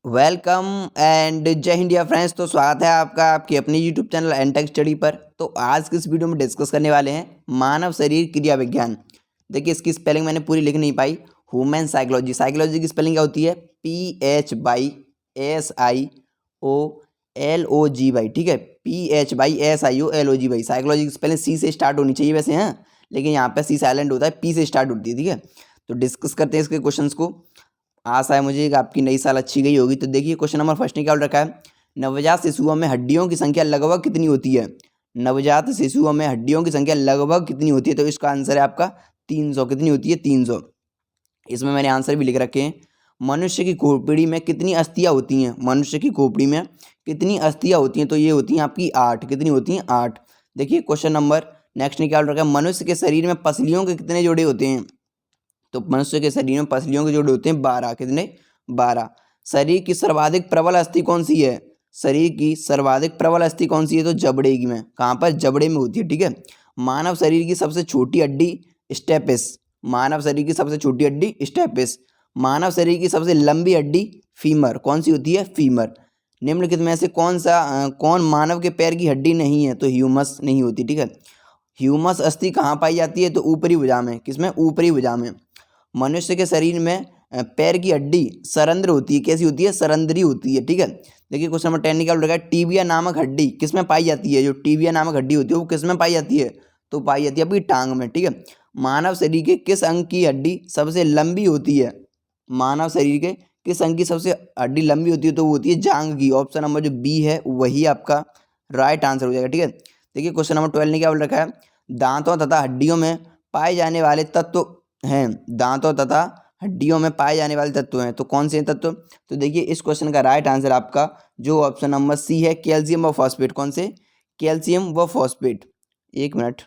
Welcome and जय Hind dear friends. तो स्वागत है आपका आपकी अपनी यूट्यूब चैनल एनटेक स्टडी पर। तो आज की इस वीडियो में डिस्कस करने वाले हैं मानव शरीर क्रिया विज्ञान। देखिए इसकी स्पेलिंग मैंने पूरी लिख नहीं पाई। ह्यूमन साइकोलॉजी, साइकोलॉजी की स्पेलिंग क्या होती है? PHSIOLOG, ठीक है, PHSIOLOG। साइकोलॉजी की स्पेलिंग सी से स्टार्ट होनी चाहिए वैसे, हैं, लेकिन यहाँ पे सी साइलेंट होता है, पी से स्टार्ट होती है, ठीक है। तो डिस्कस करते हैं इसके क्वेश्चंस को। आशा है मुझे कि आपकी नई साल अच्छी गई होगी। तो देखिए क्वेश्चन नंबर फर्स्ट ने क्या रखा है? नवजात शिशुओं में हड्डियों की संख्या लगभग कितनी होती है? नवजात शिशुओं में हड्डियों की संख्या लगभग कितनी होती है? तो इसका आंसर है आपका 300। कितनी होती है? 300। इसमें मैंने आंसर भी लिख रखे हैं। मनुष्य की खोपड़ी में कितनी अस्थियां होती हैं? मनुष्य की खोपड़ी में कितनी अस्थियां होती हैं? तो ये होती हैं आपकी 8। कितनी होती हैं? 8। देखिए क्वेश्चन नंबर नेक्स्ट ने क्या रखा है? मनुष्य के शरीर में पसलियों के कितने जोड़े होते हैं? तो मनुष्य के शरीर में पसलियों के जोड़े होते हैं 12। कितने? 12। शरीर की सर्वाधिक प्रबल अस्थि कौन सी है? शरीर की सर्वाधिक प्रबल अस्थि कौन सी है? तो जबड़े की में। कहाँ पर? जबड़े में होती है, ठीक है। मानव शरीर की सबसे छोटी हड्डी स्टेपिस। मानव शरीर की सबसे छोटी हड्डी स्टेपिस। मानव शरीर की सबसे लंबी हड्डी फीमर। कौन सी होती है? फीमर। निम्नलिखित में से कौन मानव के पैर की हड्डी नहीं है? तो ह्यूमस नहीं होती, ठीक है। ह्यूमस अस्थि कहाँ पाई जाती है? तो ऊपरी भुजा में। किसमें? ऊपरी भुजा में। मनुष्य के शरीर में पैर की हड्डी सरंध्र होती है। कैसी होती है? सरंध्री होती है, ठीक है। देखिए क्वेश्चन नंबर 10 ने क्या बोल रखा है? टीबिया नामक हड्डी किसमें पाई जाती है? जो टीबिया नामक हड्डी होती है वो किसमें पाई जाती है? तो पाई जाती है आपकी टांग में, ठीक है। मानव शरीर के किस अंग की हड्डी सबसे लंबी होती है? मानव शरीर के किस अंग की सबसे हड्डी लंबी होती है? तो वो होती है जांग की। ऑप्शन नंबर जो बी है वही आपका राइट आंसर हो जाएगा, ठीक है। देखिए क्वेश्चन नंबर 12 ने क्या बोल रखा है? दांतों तथा हड्डियों में पाए जाने वाले तत्व हैं। दांतों तथा हड्डियों में पाए जाने वाले तत्व हैं, तो कौन से तत्व? तो देखिए इस क्वेश्चन का राइट आंसर आपका जो ऑप्शन नंबर सी है, कैल्शियम व फॉस्फेट। कौन से? कैल्शियम व फॉस्फेट। एक मिनट,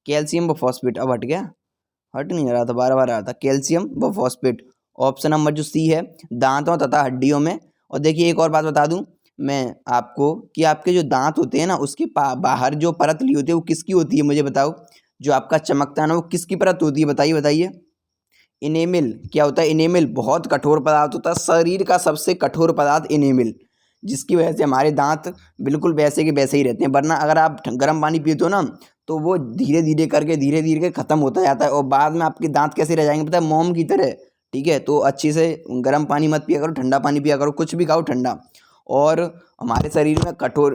कैल्शियम व फॉस्फेट। अब हट गया, हट नहीं रहा था, बार बार आ रहा था। कैल्शियम व फॉस्फेट ऑप्शन नंबर जो सी है, दांतों तथा हड्डियों में। और देखिए एक और बात बता दूं मैं आपको कि आपके जो दांत होते हैं ना उसके बाहर जो परत ली होती है वो किसकी होती है? मुझे बताओ। जो आपका चमकता है ना वो किसकी परत होती है? बताइए बताइए। इनेमिल। क्या होता है? इनेमिल बहुत कठोर पदार्थ होता है, शरीर का सबसे कठोर पदार्थ इनेमिल, जिसकी वजह से हमारे दांत बिल्कुल वैसे के वैसे ही रहते हैं। वरना अगर आप गर्म पानी पीते हो ना तो वो धीरे धीरे ख़त्म होता जाता है और बाद में आपके दांत कैसे रह जाएंगे पता है? मोम की तरह, ठीक है। तो अच्छे से गर्म पानी मत पिया करो, ठंडा पानी पिया करो, कुछ भी खाओ ठंडा। और हमारे शरीर में कठोर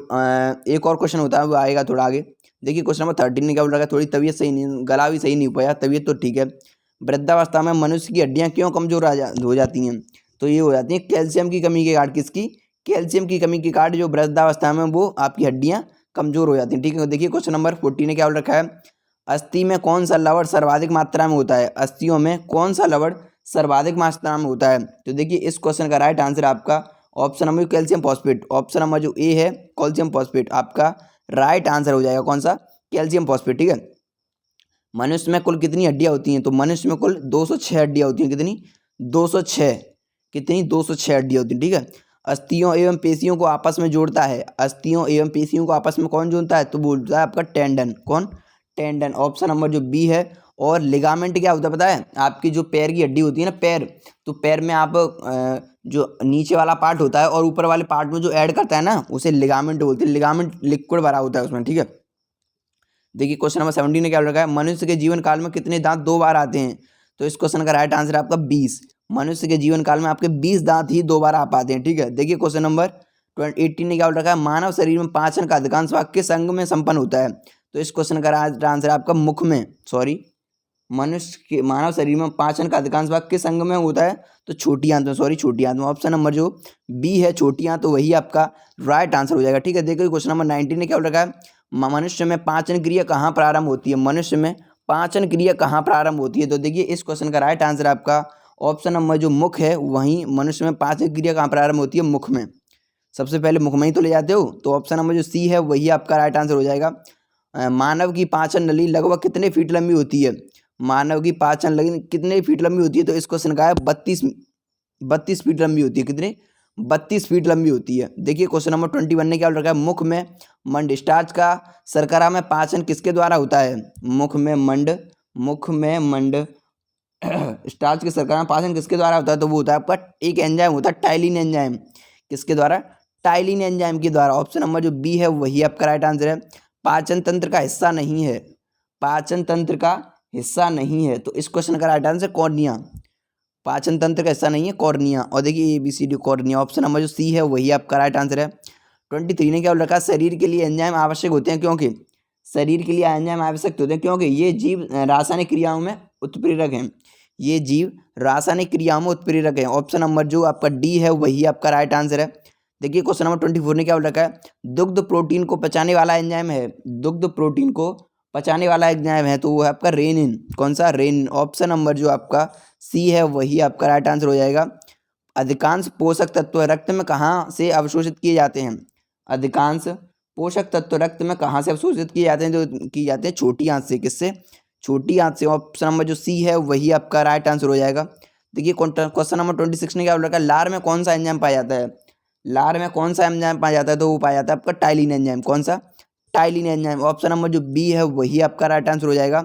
एक और क्वेश्चन होता है वो आएगा थोड़ा आगे। देखिए क्वेश्चन नंबर 13 ने क्या बोल रखा है? थोड़ी तबीयत सही नहीं, गला भी सही नहीं हो पाया, तबीयत तो ठीक है। वृद्धावस्था में मनुष्य की हड्डियां क्यों कमजोर हो जाती हैं? तो ये हो जाती हैं कैल्शियम की कमी के कारण। किसकी? कैल्शियम की कमी के कारण जो वृद्धावस्था में वो आपकी हड्डियां कमजोर हो जाती हैं, ठीक है। देखिए क्वेश्चन नंबर 14 ने क्या बोल रखा है? अस्थि में कौन सा लवण सर्वाधिक मात्रा में होता है? अस्थियों में कौन सा लवण सर्वाधिक मात्रा में होता है? तो देखिए इस क्वेश्चन का राइट आंसर आपका option number calcium phosphate. Option number जो ए है कैल्शियम फॉस्फेट आपका राइट आंसर हो जाएगा। कौन सा? कैल्शियम फॉस्फेट, ठीक है। मनुष्य में कुल कितनी हड्डियां होती हैं? तो मनुष्य में कुल 206 हड्डियां होती हैं। कितनी? 206। कितनी? 206 हड्डियां होती हैं, ठीक है। अस्थियों एवं पेशियों को आपस में जोड़ता है। अस्थियों एवं पेशियों को आपस में कौन जोड़ता है? तो बोलता है आपका टेंडन। कौन? टेंडन। ऑप्शन नंबर जो बी है। और लिगामेंट क्या होता है पता है? आपकी जो पैर की हड्डी होती है ना, पैर, तो पैर में आप जो नीचे वाला पार्ट होता है और ऊपर वाले पार्ट में जो ऐड करता है ना उसे लिगामेंट बोलते हैं। लिगामेंट लिक्विड भरा होता है उसमें, ठीक है। देखिए क्वेश्चन नंबर 17 ने क्या रखा है? मनुष्य के जीवन काल में कितने दांत दो बार आते हैं? तो इस क्वेश्चन का राइट आंसर है आपका 20। मनुष्य के जीवन काल में आपके 20 दांत ही दो बार आ पाते हैं, ठीक है। देखिए क्वेश्चन नंबर 18 ने क्या रखा है? मानव शरीर में पाचन का अधिकांश भाग किस अंग में संपन्न होता है? तो इस क्वेश्चन का राइट आंसर है आपका मुख में। सॉरी, मनुष्य के मानव शरीर में पाचन का अधिकांश भाग किस अंग में होता है? तो छोटी आंत में। सॉरी, छोटी आंत में। ऑप्शन नंबर जो बी है छोटी आंत, तो वही आपका राइट आंसर हो जाएगा, ठीक है। देखिए क्वेश्चन नंबर 19 ने क्या रखा है? मनुष्य में पाचन क्रिया कहाँ प्रारंभ होती है? मनुष्य में पाचन क्रिया कहाँ प्रारंभ होती है? तो देखिए इस क्वेश्चन का राइट आंसर आपका ऑप्शन नंबर जो मुख है वहीं मनुष्य में पाचन क्रिया कहाँ प्रारंभ होती है? मुख में। सबसे पहले मुख में ही तो ले जाते हो, तो ऑप्शन नंबर जो सी है वही आपका राइट आंसर हो जाएगा। मानव की पाचन नली लगभग कितने फीट लंबी होती है? मानव की पाचन नली कितने फीट लंबी होती है? तो इस क्वेश्चन का है 32 फीट लंबी होती है। कितने? 32 फीट लंबी होती है। देखिए क्वेश्चन नंबर 21 ने क्या रखा है? मुख में मंड स्टार्च का शर्करा में पाचन किसके द्वारा होता है? मुख में मंड स्टार्च के शर्करा में पाचन किसके द्वारा होता है? तो वो होता है आपका एक एंजाइम होता है टाइलिन एंजाइम। किसके द्वारा? टाइलिन एंजाइम के द्वारा। ऑप्शन नंबर जो बी है वही आपका राइट आंसर है। पाचन तंत्र का हिस्सा नहीं है, पाचन तंत्र का हिस्सा नहीं है, तो इस क्वेश्चन का राइट आंसर कॉर्निया। पाचन तंत्र का हिस्सा नहीं है कॉर्निया। और देखिए ABCD कॉर्निया। ऑप्शन नंबर जो सी है वही आपका राइट आंसर है। 23 ने क्या बोल रखा है? शरीर के लिए एंजाइम आवश्यक होते हैं क्योंकि शरीर के लिए एंजाइम आवश्यक होते हैं क्योंकि ये जीव रासायनिक क्रियाओं में उत्प्रेरक हैं। ये जीव रासायनिक क्रियाओं में उत्प्रेरक हैं। ऑप्शन नंबर जो आपका डी है वही आपका राइट आंसर है। देखिए क्वेश्चन नंबर 24 ने क्या बोल रखा है? दुग्ध प्रोटीन को पचाने वाला एंजाइम है, दुग्ध प्रोटीन को पचाने वाला एंजाइम है, तो वो है आपका रेनिन। कौन सा? रेनिन। ऑप्शन नंबर जो आपका सी है वही आपका राइट आंसर हो जाएगा। अधिकांश पोषक तत्व रक्त में कहाँ से अवशोषित किए जाते हैं? अधिकांश पोषक तत्व रक्त में कहाँ से अवशोषित किए जाते हैं? जो किए जाते हैं छोटी आंत से। किससे? छोटी आंत से। ऑप्शन नंबर जो सी है वही आपका राइट आंसर हो जाएगा। देखिए क्वेश्चन नंबर 26 ने क्या बोला है? लार में कौन सा एंजाइम पाया जाता है? लार में कौन सा एंजाइम पाया जाता है? तो वो पाया जाता है आपका टाइलिन एंजाइम। कौन सा? Ptyalin enzyme. ऑप्शन नंबर जो बी है वही आपका राइट आंसर हो जाएगा।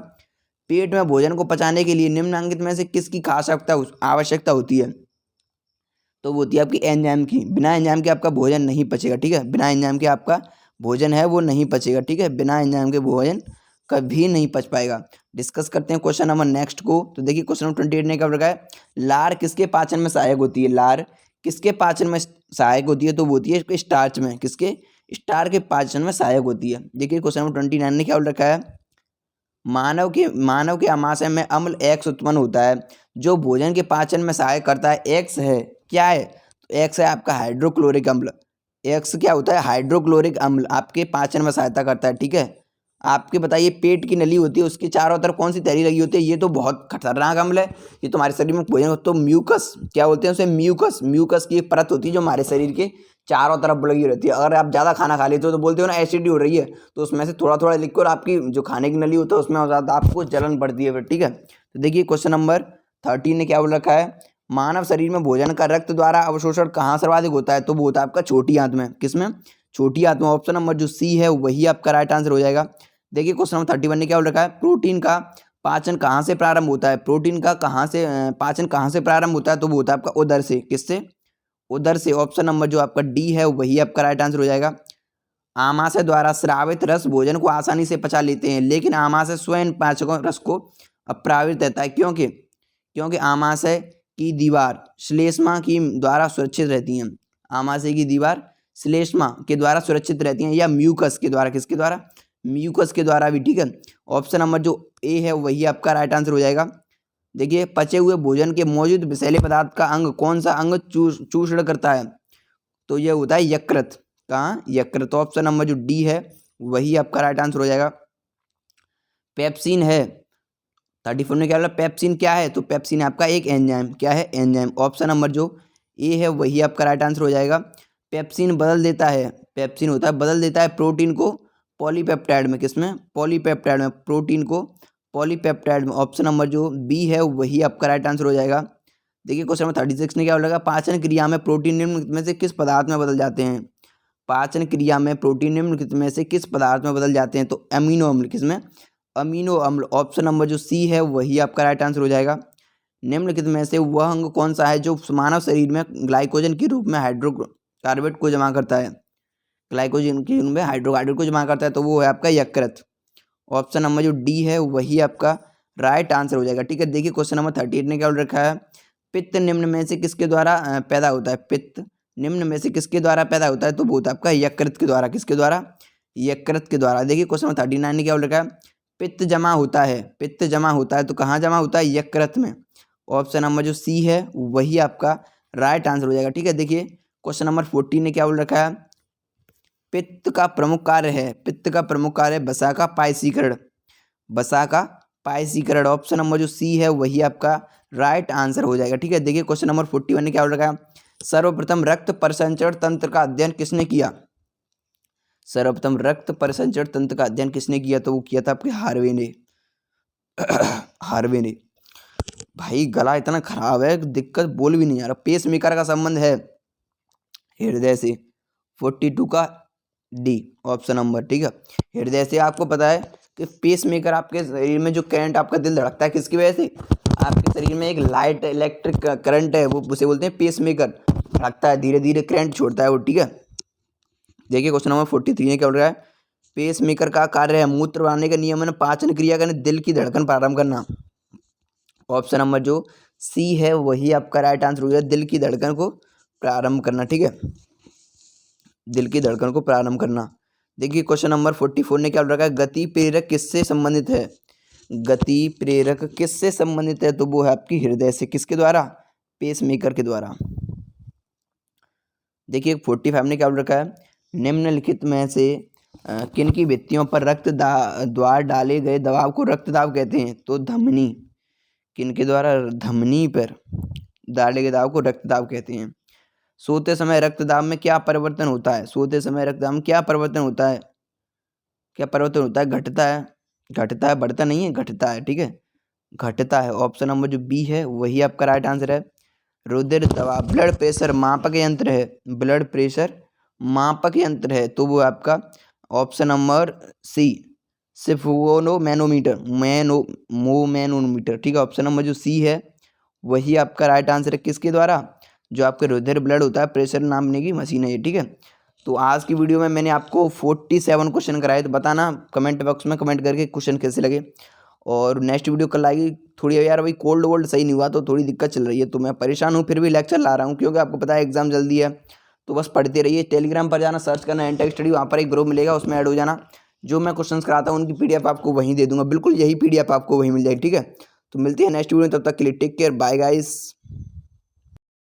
पेट में भोजन को पचाने के लिए निम्नलिखित में से किसकी आवश्यकता होती है? तो वो होती है आपकी एंजाइम की। बिना एंजाइम के आपका भोजन नहीं पचेगा। ठीक है, बिना एंजाइम के आपका भोजन है वो नहीं पचेगा। ठीक है, बिना एंजाइम के भोजन कभी नहीं पच पाएगा। डिस्कस करते हैं क्वेश्चन नंबर नेक्स्ट को। तो देखिए क्वेश्चन नंबर 28 ने क्या रखा है? लार किसके पाचन में सहायक होती है? लार किसके पाचन में सहायक होती है? तो वो होती है स्टार्च में। किसके? स्टार के पाचन में सहायक होती है। देखिए क्वेश्चन नंबर 29 ने क्या रखा है? मानव के आमाशय में अम्ल एक्स उत्पन्न होता है जो भोजन के पाचन में सहायक करता है। एक्स है क्या है? तो एक्स है आपका हाइड्रोक्लोरिक अम्ल। एक्स क्या होता है? हाइड्रोक्लोरिक अम्ल आपके पाचन में सहायता करता है। ठीक है, आपके बताइए पेट की नली होती है उसकी चारों तरफ कौन सी तरी लगी होती है? ये तो बहुत खतरनाक अम्ल है, ये तुम्हारे शरीर में भोजन तो म्यूकस क्या बोलते हैं उसे? म्यूकस। म्यूकस की एक परत होती है जो हमारे शरीर के चारों तरफ लगी रहती है। अगर आप ज़्यादा खाना खा लेते हो तो बोलते हो ना एसिडिटी हो रही है, तो उसमें से थोड़ा थोड़ा लिख कर आपकी जो खाने की नली होता है उसमें ज़्यादा आपको जलन बढ़ती है फिर। ठीक है, तो देखिए क्वेश्चन नंबर 13 ने क्या बोल रखा है? मानव शरीर में भोजन का रक्त द्वारा अवशोषण कहाँ सर्वाधिक होता है? तो वो होता है आपका छोटी आंत में। किसमें? छोटी आंत में। ऑप्शन नंबर जो सी है वही आपका राइट आंसर हो जाएगा। देखिए क्वेश्चन नंबर 31 ने क्या बोल रखा है? प्रोटीन का पाचन कहाँ से प्रारंभ होता है? प्रोटीन का पाचन कहाँ से प्रारंभ होता है? तो वो होता है आपका उदर से। किससे? उदर से। ऑप्शन नंबर जो आपका डी है वही आपका राइट आंसर हो जाएगा। आमाशय द्वारा स्रावित रस भोजन को आसानी से पचा लेते हैं, लेकिन आमाशय स्वयं पाचकों रस को अप्रावित रहता है। क्योंकि आमाशय की दीवार श्लेष्मा की द्वारा सुरक्षित रहती हैं। आमाशय की दीवार श्लेष्मा के द्वारा सुरक्षित रहती हैं, या म्यूकस के द्वारा। किसके द्वारा? म्यूकस के द्वारा भी। ठीक है, ऑप्शन नंबर जो ए है वही आपका राइट आंसर हो जाएगा। देखिए पचे हुए भोजन के मौजूद विषैले पदार्थ का अंग कौन सा अंग चूषण करता है? तो ये होता है यकृत। कहाँ? यकृत। तो ऑप्शन नंबर जो डी है वही आपका राइट आंसर हो जाएगा। पेप्सिन है 34 में क्या बोला? पेप्सिन क्या है? तो पेप्सिन आपका एक एंजाइम। क्या है? एंजाइम। ऑप्शन नंबर जो ए है वही आपका राइट आंसर हो जाएगा। पेप्सिन बदल देता है, पेप्सिन होता है बदल देता है प्रोटीन को पॉलीपेप्टाइड में। किसमें? पॉलीपेप्टाइड में। प्रोटीन को पॉलीपेप्टाइड में। ऑप्शन नंबर जो बी है वही आपका राइट आंसर हो जाएगा। देखिए क्वेश्चन नंबर 36 ने क्या बोला? पाचन क्रिया में प्रोटीन निम्नलिखित में से किस पदार्थ में बदल जाते हैं? पाचन क्रिया में प्रोटीन निम्नलिखित में से किस पदार्थ में बदल जाते हैं? तो अमीनो अम्ल। किसमें? अमीनो अम्ल। ऑप्शन नंबर जो सी है वही आपका राइट आंसर हो जाएगा। निम्नलिखित में से वह अंग कौन सा है जो मानव शरीर में ग्लाइकोजन के रूप में हाइड्रोकार्बोनेट को जमा करता है? ग्लाइकोजन के रूप में हाइड्रोकार्बोनेट को जमा करता है, तो वो है आपका यकृत। ऑप्शन नंबर जो डी है वही आपका राइट आंसर हो जाएगा। ठीक है, देखिए क्वेश्चन नंबर 38 ने क्या बोल रखा है? पित्त निम्न में से किसके द्वारा पैदा होता है? पित्त निम्न में से किसके द्वारा पैदा होता है? तो वो होता है आपका यकृत के द्वारा। किसके द्वारा? यकृत के द्वारा। देखिए क्वेश्चन नंबर 39 ने क्या बोल रखा है? पित्त जमा होता है, पित्त जमा होता है तो कहाँ जमा होता है? यकृत में। ऑप्शन नंबर जो सी है वही आपका राइट आंसर हो जाएगा। ठीक है, देखिए क्वेश्चन नंबर 40 ने क्या बोल रखा है? पित्त का प्रमुख कार्य है, पित्त का प्रमुख कार्य वसा का पायसीकरण। वसा का पायसीकरण। ऑप्शन नंबर जो सी है वही आपका राइट आंसर हो जाएगा। ठीक है, देखिए क्वेश्चन नंबर 41 ने क्या बोल रखा है? सर्वप्रथम रक्त परिसंचरण तंत्र का अध्ययन किसने किया? सर्वप्रथम रक्त परिसंचरण तंत्र का अध्ययन किसने किया? तो वो किया था आपके हार्वे ने। हार्वे ने। भाई गला इतना खराब है, दिक्कत बोल भी नहीं आ रहा। पेस मेकर का संबंध है हृदय से। 42 का डी ऑप्शन नंबर। ठीक है, हृदय से आपको पता है कि पेस मेकर आपके शरीर में जो करंट आपका दिल धड़कता है किसकी वजह से, आपके शरीर में एक लाइट इलेक्ट्रिक करंट है, वो उसे बोलते हैं पेस मेकर, धड़कता है धीरे धीरे करंट छोड़ता है वो, ठीक है। देखिए क्वेश्चन नंबर 43 में क्या बोल रहा है, पेस मेकर का कार्य है मूत्र बनाने का नियमन, पाचन क्रिया करने, दिल की धड़कन प्रारंभ करना। ऑप्शन नंबर जो सी है वही आपका राइट आंसर हो गया, दिल की धड़कन को प्रारंभ करना, ठीक है, दिल की धड़कन को प्रारंभ करना। देखिए क्वेश्चन नंबर 44 ने क्या बोल रखा है, गति प्रेरक किससे संबंधित है, गति प्रेरक किससे संबंधित है, तो वो है आपकी हृदय से, किसके द्वारा, पेस मेकर के द्वारा। देखिए 45 ने क्या बोल रखा है, निम्नलिखित में से किन की भित्तियों पर रक्त द्वार डाले गए दबाव को रक्तदाब कहते हैं, तो धमनी, किन के द्वारा, धमनी पर डाले गए दबाव को रक्तदाब कहते हैं। सोते समय रक्तदाब में क्या परिवर्तन होता है, सोते समय रक्तदाब में क्या परिवर्तन होता है, क्या परिवर्तन होता है, घटता है, घटता है, बढ़ता नहीं है, घटता है, ठीक है, घटता है। ऑप्शन नंबर जो बी है वही आपका राइट आंसर है। रुधिर दबाव, ब्लड प्रेशर मापक यंत्र है, ब्लड प्रेशर मापक यंत्र है, तो वो आपका ऑप्शन नंबर सी सिफोनोमैनोमीटर, मैनोमीटर, ठीक है, ऑप्शन नंबर जो सी है वही आपका राइट आंसर है, किसके द्वारा, जो आपके रुधिर ब्लड होता है, प्रेशर नापने की मशीन है ये, ठीक है। तो आज की वीडियो में मैंने आपको 47 क्वेश्चन कराए, तो बताना कमेंट बॉक्स में कमेंट करके क्वेश्चन कैसे लगे। और नेक्स्ट वीडियो कल आएगी। थोड़ी यार भाई कोल्ड वोल्ड सही नहीं हुआ तो थोड़ी दिक्कत चल रही है, तो मैं परेशान हूँ, फिर भी लेक्चर ला रहा हूँ क्योंकि आपको पता है एग्जाम जल्दी है, तो बस पढ़ते रहिए। टेलीग्राम पर जाना, सर्च करना एनटेक स्टडी, वहाँ पर एक ग्रुप मिलेगा, उसमें ऐड हो जाना। जो मैं क्वेश्चन कराता हूँ उनकी PDF आपको वहीं दे दूंगा, बिल्कुल यही PDF आपको वहीं मिल जाएगी, ठीक है। तो मिलती है नेक्स्ट वीडियो में, तब तक के लिए टेक केयर, बाय गाइस।